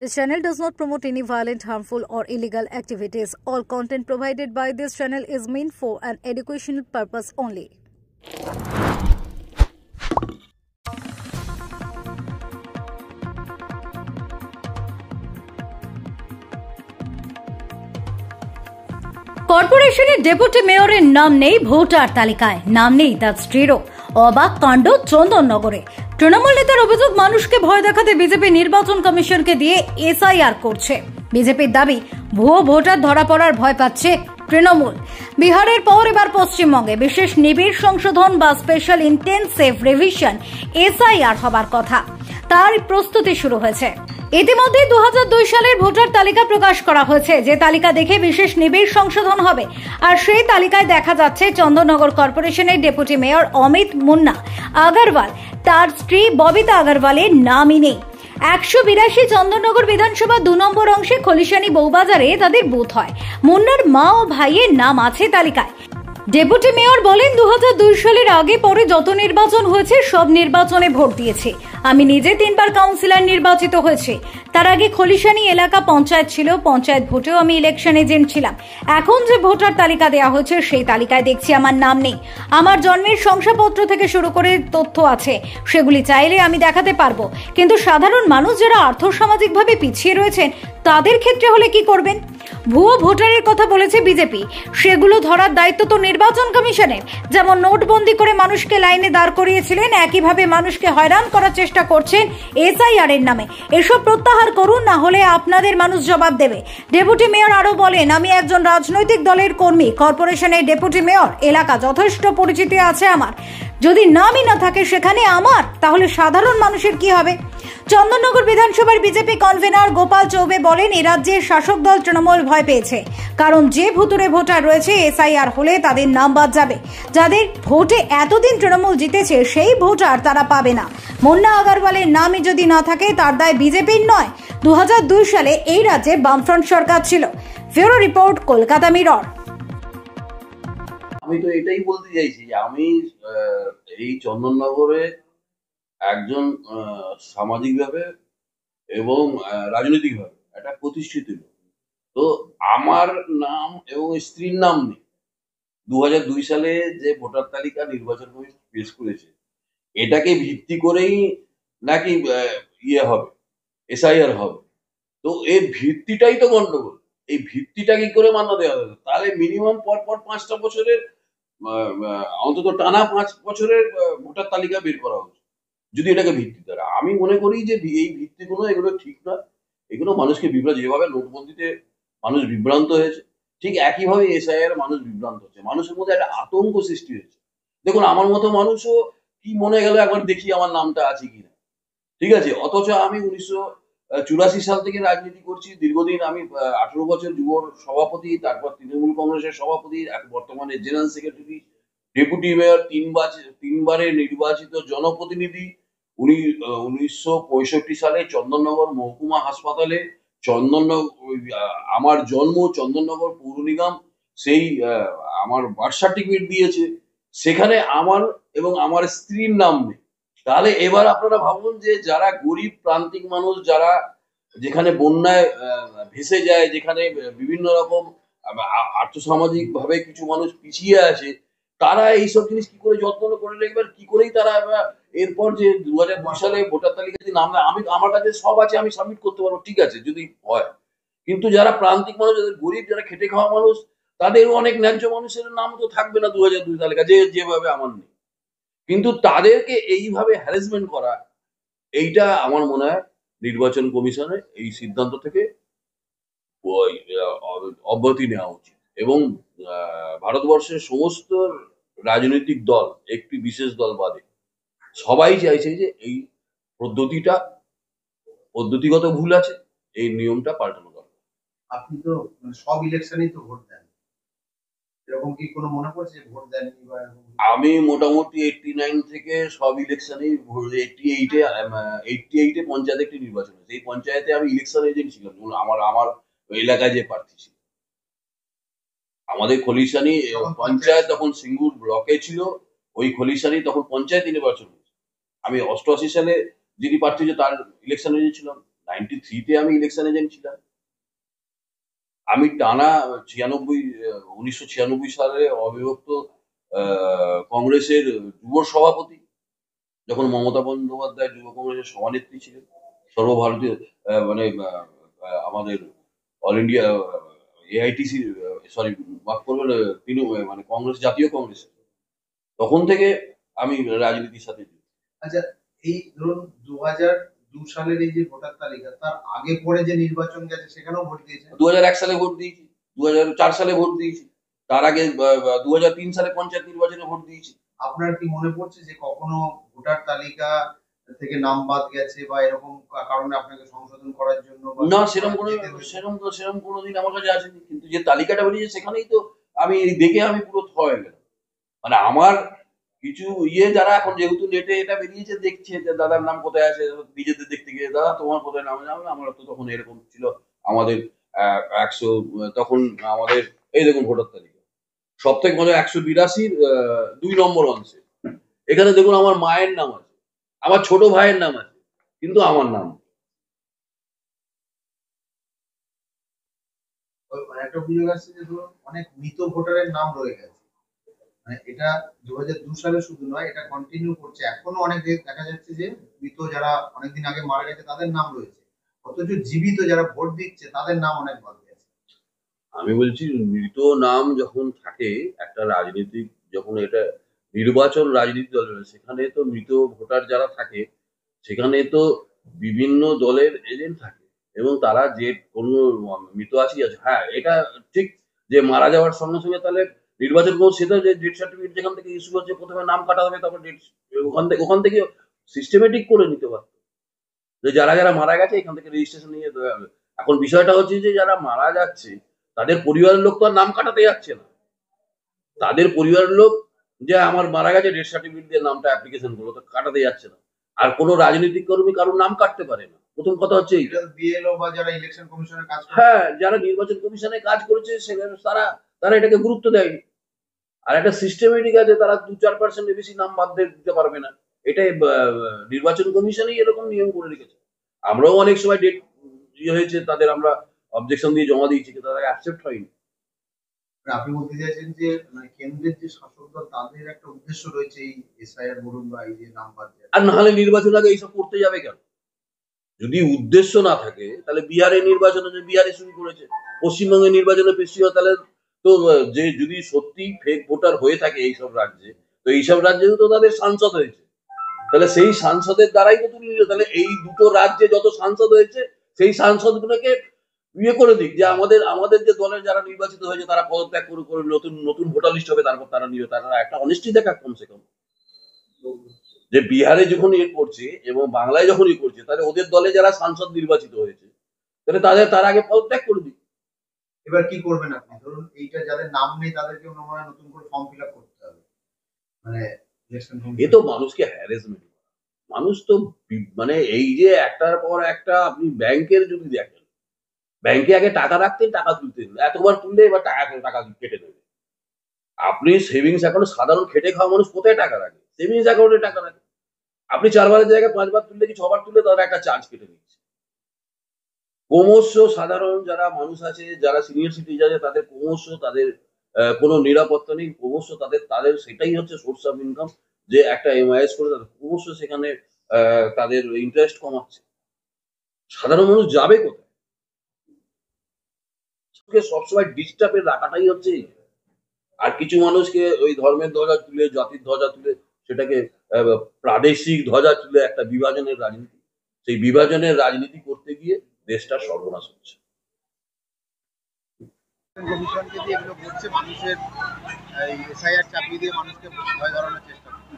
This channel does not promote any violent, harmful, or illegal activities. All content provided by this channel is meant for an educational purpose only. কর্পোরেশনের deputy মেয়রের নাম নেই voter তালিকায়, নাম নেই তার স্ত্রীরও। অবাক কাণ্ড চন্দননগরে। তৃণমূল নেতার অভিযোগ, মানুষকে ভয় দেখাতে বিজেপি নির্বাচন কমিশনকে দিয়ে এসআইআর করছে। বিজেপির দাবি, ভুয়ো ভোটার ধরা পড়ার ভয় পাচ্ছে তৃণমূল। বিহারের পর এবার পশ্চিমবঙ্গে বিশেষ নিবিড় সংশোধন বা স্পেশাল ইন্টেন্সিভ রিভিশন এসআইআর হবার কথা, তার প্রস্তুতি শুরু হয়েছে। ইতিমধ্যে 2002 সালের ভোটার তালিকা প্রকাশ করা হয়েছে, যে তালিকা দেখে বিশেষ নিবিড় সংশোধন হবে। আর সেই তালিকায় দেখা যাচ্ছে চন্দননগর কর্পোরেশনের ডেপুটি মেয়র অমিত মুন্না আগরওয়াল, তার স্ত্রী ববিতা আগরওয়ালের নামই নেই। 182 চন্দননগর বিধানসভা 2 নম্বর অংশে খলিশানি বউবাজারে তাদের বুথ হয়। মুন্নার মা ও ভাইয়ের নাম আছে তালিকায়। ডেপুটি মেয়র বলেন, 2002 সালের আগে পরে যত নির্বাচন হয়েছে সব নির্বাচনে ভোট দিয়েছে। আমি নিজে 3 বার কাউন্সিলর নির্বাচিত হয়েছে। তার আগে খলিশানি এলাকা পঞ্চায়েত ছিল, পঞ্চায়েত ভোটেও আমি ইলেকশন এজেন্ট ছিলাম। এখন যে ভোটার তালিকা দেওয়া হয়েছে সেই তালিকায় দেখছি আমার নাম নেই। আমার জন্মের শংসাপত্র থেকে শুরু করে তথ্য আছে, সেগুলি চাইলে আমি দেখাতে পারবো। কিন্তু সাধারণ মানুষ যারা আর্থসামাজিকভাবে পিছিয়ে রয়েছেন তাদের ক্ষেত্রে হলে কি করবেন? ভুয়ো ভোটারের কথা বলেছে বিজেপি, সেগুলো ধরার দায়িত্ব তো নির্বাচন কমিশনের। যেমন নোটবন্দি করে মানুষকে লাইনে দাঁড় করিয়েছিলেন, একইভাবে মানুষকে হয়রান করার চেষ্টা করছেন এসআইআর এর নামে। এসব প্রত্যাহার করুন, না হলে আপনাদের মানুষ জবাব দেবে। ডেপুটি মেয়র আরো বলেন, আমি একজন রাজনৈতিক দলের কর্মী, কর্পোরেশনের ডেপুটি মেয়র, এলাকা যথেষ্ট পরিচিতি আছে আমার। যদি নামই না থাকে সেখানে আমার, তাহলে সাধারণ মানুষের কি হবে? চন্দননগর বিধানসভার বিজেপি কনভেনার গোপাল চৌবে বলেন, এই রাজ্যের শাসক দল তৃণমূল ভয় পেয়েছে, কারণ যে ভুতুরে ভোটার রয়েছে এসআইআর হলে তাদের নাম বাদ যাবে। যাদের ভোটে এতদিন তৃণমূল জিতেছে সেই ভোটার তারা পাবে না। মুন্না আগরওয়ালের নামই যদি না থাকে তার দায় বিজেপির নয়। 2002 সালে এই রাজ্যে বামফ্রন্ট সরকার ছিল। Bureau report, Kolkata mirror. আমি তো এটাই বলতে চাইছি যে আমি এই চন্দননগরে একজন সামাজিকভাবে এবং রাজনৈতিকভাবে একটা প্রতিষ্ঠিত লোক। তো আমার নাম এবং স্ত্রীর নাম নেই। 2002 সালে যে ভোটার তালিকা নির্বাচন কমিশন পেশ করেছে, এটাকে ভিত্তি করেই নাকি ইয়ে হবে, এসআইআর হবে। তো এই ভিত্তিটাই তো গন্ডগোল। এই ভিত্তিটা কি করে মান্য দেওয়া হবে? তাহলে মিনিমাম পর 5টা বছরের অন্তত টানা 5 বছরের ভোটার তালিকা বের করা হচ্ছে, যদি এটাকে ভিত্তি দ্বারা। আমি মনে করি যে এই ভিত্তিগুলো এগুলো ঠিক না। এগুলো মানুষকে বিভ্রান্ত, যেভাবে নোটবন্দিতে মানুষ বিভ্রান্ত হয়েছে, ঠিক একইভাবে এসআইআর মানুষ বিভ্রান্ত হচ্ছে। মানুষের মধ্যে একটা আতঙ্ক সৃষ্টি হয়েছে। দেখুন, আমার মতো মানুষও কি মনে গেল একবার দেখি আমার নামটা আছে কিনা, ঠিক আছে? অথচ আমি 1984 সাল থেকে রাজনীতি করছি। দীর্ঘদিন আমি 18 বছর যুব সভাপতি, তারপর তৃণমূল কংগ্রেসের সভাপতি, বর্তমানে জেনারেল সেক্রেটারি, ডেপুটি মেয়র, 3বারের নির্বাচিত জনপ্রতিনিধি। 1965 সালে চন্দননগর মহকুমা হাসপাতালে আমার জন্ম, চন্দননগর পৌর নিগম সেই আমার বার্থ সার্টিফিকেট দিয়েছে, সেখানে আমার এবং আমার স্ত্রীর নাম নেই। তাহলে এবার আপনারা ভাবুন যে যারা গরিব প্রান্তিক মানুষ, যারা যেখানে বন্যায় ভেসে যায়, যেখানে বিভিন্ন রকম আর্থসামাজিক ভাবে কিছু মানুষ পিছিয়ে আছে, তারা এইসব জিনিস কি করে যত্ন করে রাখবেন? কি করেই তারা এরপর যে 2002 সালে ভোটার তালিকাতে নাম, আমি আমার কাছে সব আছে, আমি সাবমিট করতে পারবো, ঠিক আছে যদি হয়। কিন্তু যারা প্রান্তিক মানুষ, যাদের গরিব, যারা খেটে খাওয়া মানুষ, তাদের অনেক ন্যায্য মানুষের নাম তো থাকবে না 2002 তালিকা, যেভাবে আমার নেই। কিন্তু তাদেরকে এইভাবে হ্যারাসমেন্ট করা, এইটা আমার মনে হয় নির্বাচন কমিশনের এই সিদ্ধান্ত থেকে অব্যাহতি নেওয়া উচিত। এবং ভারতবর্ষের সমস্ত রাজনৈতিক দল, একটি বিশেষ দল বাদে, সবাই চাইছে যে এই পদ্ধতিগত ভুল আছে, এই নিয়মটা পাল্টানো দরকার। আপনি তো সব ইলেকশনেই তো ভোট দেন, এরকম কি কোনো মনে পড়ছে ভোট দেননি? আমি মোটামুটি 89 থেকে সব ইলেকশনেই, 88-এ পঞ্চায়েত একটি নির্বাচন হয়েছে। এই পঞ্চায়েতে আমি ইলেকশন এজেন্ট ছিলাম। আমার এলাকায় যে প্রার্থী ছিল, আমাদের খলিশানি পঞ্চায়েত তখন সিঙ্গুর ব্লকে ছিল, ওই খলিশানি তখন পঞ্চায়েত নির্বাচন হয়েছে। আমি 88 সালে যিনি প্রার্থী ছিল তার ইলেকশন এজেন্ট ছিলাম। 93-তে আমি ইলেকশন এজেন্ট ছিলাম। আমি টানা 1996 সালে অবিভক্ত কংগ্রেসের যুব সভাপতি, যখন মমতা বন্দ্যোপাধ্যায় যুব কংগ্রেসের সভানেত্রী ছিলেন, সর্বভারতীয় মানে আমাদের অল ইন্ডিয়া এআইটিসি, সরি মাফ করবেন, মানে কংগ্রেস, জাতীয় কংগ্রেস, তখন থেকে আমি রাজনীতির সাথে যুক্ত। আচ্ছা, এই ধরুন 2002 সালের এই যে ভোটার তালিকা, তার আগে পরে যে নির্বাচন গেছে সেখানেও ভোট দিয়েছেন? 2001 সালে ভোট দিয়েছি, 2004 সালে ভোট দিয়েছি, তার আগে 2003 সালে পঞ্চায়েত নির্বাচনে ভোট দিয়েছি। আপনার কি মনে পড়ছে যে কখনো ভোটার তালিকা থেকে নাম বাদ গেছে বা এরকম কারণে আপনাকে সংশোধন করার জন্য? না, সেরকম কোনোদিন আমার কাছে আসেনি, কিন্তু যে তালিকাটা বেরিয়েছে সেখানেই তো আমি দেখে আমি পুরো থ হয়ে গেলাম। মানে আমার কিছু যারা এখন যেহেতু নেটে এটা বেরিয়েছে, দেখছে যে দাদার নাম কোথায় আছে, নিজেদের দেখতে গিয়ে দাদা তোমার কোথায় নাম যাবে। আমরা তো তখন এরকম ছিল আমাদের 100, তখন আমাদের এই দেখুন ভোটার তালিকা সব থেকে মজা 182 2 নম্বর অংশে এখানে দেখুন আমার মায়ের নাম আছে, আমার ছোট ভাইয়ের নাম আছে, কিন্তু আমার নাম। একটা অভিযোগ আসছে যে ধরুন অনেক মৃত ভোটারের নাম রয়ে গেছে, মানে এটা 2002 সালে শুধু নয়, এটা কন্টিনিউ করছে এখনো। অনেক দেখা যাচ্ছে যে মৃত যারা অনেকদিন আগে মারা গেছে তাদের নাম রয়েছে, অথচ জীবিত যারা ভোট দিচ্ছে তাদের নাম অনেক বাদ গেছে। আমি বলছি মৃত নাম যখন থাকে একটা রাজনীতিক, যখন এটা নির্বাচন রাজনীতি দলের, সেখানে তো মৃত ভোটার যারা থাকে সেখানে তো বিভিন্ন দলের এজেন্ট থাকে এবং তারা যে কোনো মৃত আছে। হ্যাঁ, এটা ঠিক যে মারা যাওয়ার সঙ্গে সঙ্গে তাহলে নির্বাচন করবো, সেটা যে ডেথ সার্টিফিকেট যেখান থেকে ইস্যু হচ্ছে প্রথমে নাম কাটা হবে, তারপর ডেট ওখান থেকে সিস্টেমেটিক করে নিতে পারতো যে যারা যারা মারা গেছে এখান থেকে রেজিস্ট্রেশন নিয়ে দেওয়া হবে। এখন বিষয়টা হচ্ছে যে যারা মারা যাচ্ছে তাদের পরিবারের লোক তো আর নাম কাটাতে যাচ্ছে না, তাদের পরিবারের লোক যে আমার মারা গেছে ডেথ সার্টিফিকেট দিয়ে নামটা অ্যাপ্লিকেশন করলো, তো কাটাতে যাচ্ছে না। আর কোনো রাজনৈতিক কর্মী কারোর নাম কাটতে পারে না, প্রথম কথা হচ্ছে এইটা। বিএলও বা যারা ইলেকশন কমিশনের কাজ করে, হ্যাঁ, যারা নির্বাচন কমিশনে কাজ করেছে সেখানে তারা এটাকে গুরুত্ব দেয়নি। আর একটা সিস্টেমেটিক আছে, তারা 2-4% বেশি নাম বাদ দিতে পারবে না, এটাই নির্বাচন কমিশনই এরকম নিয়ম করে রেখেছে। আমরাও অনেক সময় ডেট হয়েছে তাদের আমরা অবজেকশন দিয়ে জমা দিয়েছি, কিন্তু তারা অ্যাকসেপ্ট হয়নি। আপনি বলতে চাইছেন যে মানে কেন্দ্রের যে শাসক দল তাদের একটা উদ্দেশ্য রয়েছে এই এসআইআর বলুন বা এই যে নাম বাদ দেওয়া। আর না হলে নির্বাচন আগে এইসব করতে যাবে কেন? যদি উদ্দেশ্য না থাকে তাহলে বিহারের নির্বাচনে যে বিহারে শুরু করেছে, পশ্চিমবঙ্গের নির্বাচনে বেশি হয়, তাহলে তো যে যদি সত্যি ফেক ভোটার হয়ে থাকে এইসব রাজ্যে, তো এইসব রাজ্যেও তো তাদের সাংসদ হয়েছে, তাহলে সেই সাংসদের দ্বারাই তো তুলে নিল। তাহলে এই দুটো রাজ্যে যত সাংসদ হয়েছে সেই সাংসদগুলোকে করে দিক যে আমাদের যে দলের যারা নির্বাচিত হয়েছে তারা পদত্যাগ করে নতুন ভোটার লিস্ট হবে, তারপর তারা নিবে। তারা একটা অনেস্টি দেখা কমসে কম, যে বিহারে যখন করছে এবং বাংলায় যখন করছে, তাহলে ওদের দলে যারা সাংসদ নির্বাচিত হয়েছে তাহলে তার আগে পদত্যাগ করে দিক। এবার কি করবেন আপনি? ধরুন এইটা যাদের নাম নেই তাদেরকে নতুন করে ফর্ম ফিল আপ করতে হবে, মানে এ তো মানুষকে হ্যারাসমেন্ট। মানুষ তো মানে এই যে একটার পর একটা, আপনি ব্যাংকের যদি দেখেন, ব্যাংকে আগে টাকা রাখতেন, টাকা তুলতেন, এতবার তুললে এবার টাকা কেটে নেবে। আপনি সেভিংস অ্যাকাউন্ট, সাধারণ খেটে খাওয়া মানুষ কোথায় টাকা রাখে? সেভিংস অ্যাকাউন্টে টাকা রাখে। আপনি 4 বারের জায়গায় 5 বার তুললে কি 6 বার তুললে তারা একটা চার্জ কেটে নিচ্ছে। ক্রমশ সাধারণ যারা মানুষ আছে, যারা সিনিয়র সিটিজেন আছে, তাদের ক্রমশ তাদের কোনো নিরাপত্তা নেই, ক্রমশ তাদের সেটাই হচ্ছে সোর্স অফ ইনকাম, যে একটা এমআইএস করে তাদের ক্রমশ সেখানে তাদের ইন্টারেস্ট কমাচ্ছে। সাধারণ মানুষ যাবে কোথায়? সবসময় ডিস্টার্বে রাখাটাই হচ্ছে। আর কিছু মানুষকে ওই ধর্মের ধ্বজা তুলে, জাতির ধ্বজা তুলে, সেটাকে প্রাদেশিক ধ্বজা তুলে একটা বিভাজনের রাজনীতি, সেই বিভাজনের রাজনীতি করতে গিয়ে দেশটা সর্বনাশ হচ্ছে। কমিশনকে দিয়ে এগুলো করছে, মানুষের এই এসআইআর চাপিয়ে দিয়ে মানুষকে ভয় ধরানোর চেষ্টা করছে।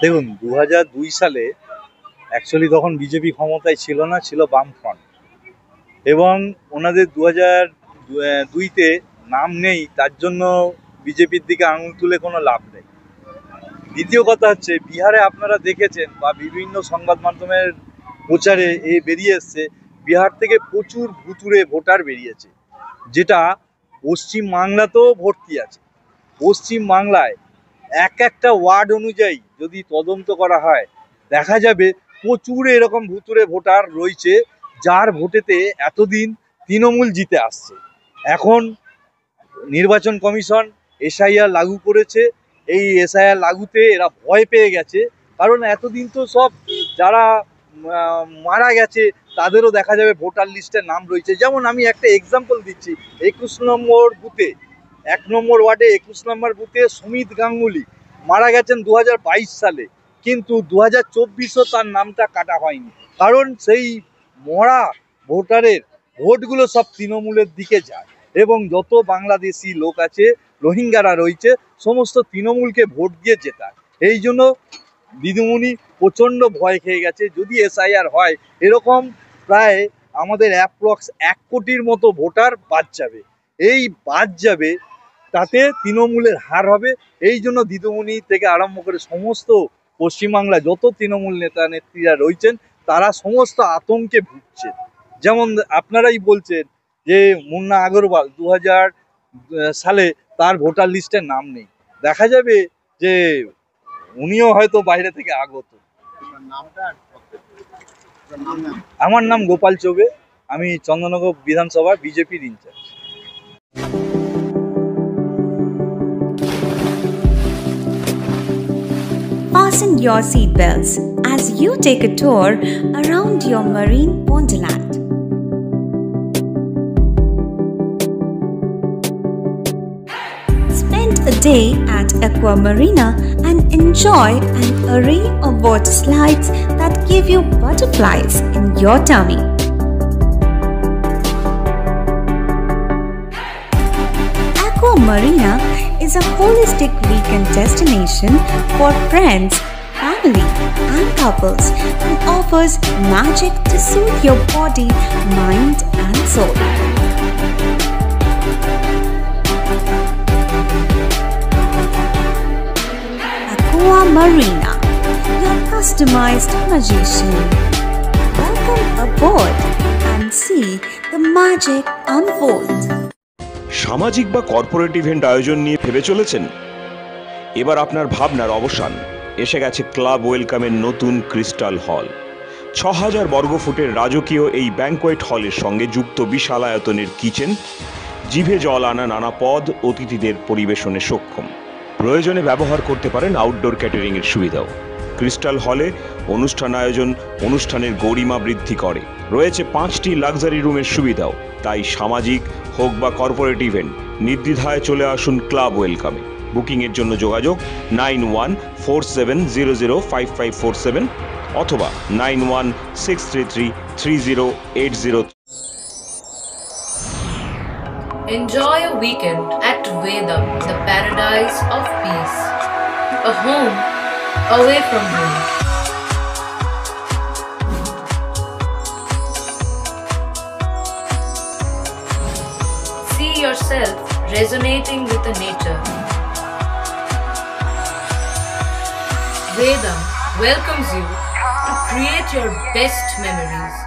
দেখুন 2002 সালে অ্যাকচুয়ালি তখন বিজেপি ক্ষমতায় ছিল না, ছিল বামফ্রন্ট, এবং ওনাদের 2002-তে নাম নেই, তার জন্য বিজেপির দিকে আঙুল তুলে কোনো লাভ নেই। দ্বিতীয় কথা হচ্ছে, বিহারে আপনারা দেখেছেন বা বিভিন্ন সংবাদ মাধ্যমের প্রচারে বেরিয়ে এসছে, বিহার থেকে প্রচুর ভুতুড়ে ভোটার বেরিয়েছে, যেটা পশ্চিমবাংলাতেও ভর্তি আছে। পশ্চিমবাংলায় একটা ওয়ার্ড অনুযায়ী যদি তদন্ত করা হয়, দেখা যাবে প্রচুর এরকম ভুতুড়ে ভোটার রয়েছে, যার ভোটেতে এতদিন তৃণমূল জিতে আসছে। এখন নির্বাচন কমিশন এসআইআর লাগু করেছে, এই এসআইআর লাগুতে এরা ভয় পেয়ে গেছে, কারণ এতদিন তো সব যারা মারা গেছে তাদেরও দেখা যাবে ভোটার লিস্টে নাম রয়েছে। যেমন আমি একটা এক্সাম্পল দিচ্ছি, 21 নম্বর বুথে 1 নম্বর ওয়ার্ডে 21 নম্বর বুথে সুমিত গাঙ্গুলি মারা গেছেন 2022 সালে, কিন্তু 2024-ও তার নামটা কাটা হয়নি, কারণ সেই মরা ভোটারের ভোটগুলো সব তৃণমূলের দিকে যায় এবং যত বাংলাদেশি লোক আছে, রোহিঙ্গারা রয়েছে, সমস্ত তৃণমূলকে ভোট দিয়ে জেতায়। এই জন্য দিদিমণি প্রচণ্ড ভয় খেয়ে গেছে। যদি এসআইআর হয়, এরকম প্রায় আমাদের অ্যাপ্রক্স 1 কোটির মতো ভোটার বাদ যাবে। এই বাদ যাবে, তাতে তৃণমূলের হার হবে। এই জন্য দিদিমণি থেকে আরম্ভ করে সমস্ত পশ্চিমবাংলায় যত তৃণমূল নেতা নেত্রীরা রয়েছেন তারা সমস্ত আতঙ্কে ভুগছে। যেমন আপনারাই বলছেন যে মুন্না আগরওয়াল 2000 সালে তার ভোটার লিস্টের নাম নেই, দেখা যাবে যে উনিও হয়তো বাইরে থেকে আগত। আমার নাম গোপাল চৌবে, আমি চন্দননগর বিধানসভা বিজেপির in charge. Fasten your seatbelts as you take a tour around your marine wonderland. Spend a day at Aqua Marina and enjoy an array of water slides that give you butterflies in your tummy. Aqua Marina is a holistic weekend destination for friends, family, and couples and offers magic to soothe your body, mind, and soul. Aqua Marina, your customized magician. Welcome aboard and see the magic unfold. সামাজিক বা corporate event আয়োজন নিয়ে ভেবে চলেছেন? এবার আপনার ভাবনার অবসান। এসে গেছে ক্লাব ওয়েলকামের নতুন ক্রিস্টাল হল। 6000 বর্গফুটের রাজকীয় এই ব্যাংকোয়েট হলের সঙ্গে যুক্ত বিশাল আয়তনের কিচেন, জিভে জল আনা নানা পদ অতিথিদের পরিবেশনে সক্ষম। প্রয়োজনে ব্যবহার করতে পারেন আউটডোর ক্যাটারিং এর সুবিধাও। ক্রিস্টাল হলে অনুষ্ঠান আয়োজন অনুষ্ঠানের গরিমা বৃদ্ধি করে। রয়েছে 5টি লাক্সারি রুমের সুবিধাও। তাই সামাজিক হোক বা কর্পোরেট ইভেন্ট, নির্দ্বিধায় চলে আসুন ক্লাব ওয়েলকামে। বুকিংয়ের জন্য যোগাযোগ 9147005547 অথবা 9163333080। Enjoy a weekend at Vedam, the paradise of peace. A home away from home. See yourself resonating with the nature. Vedam welcomes you to create your best memories.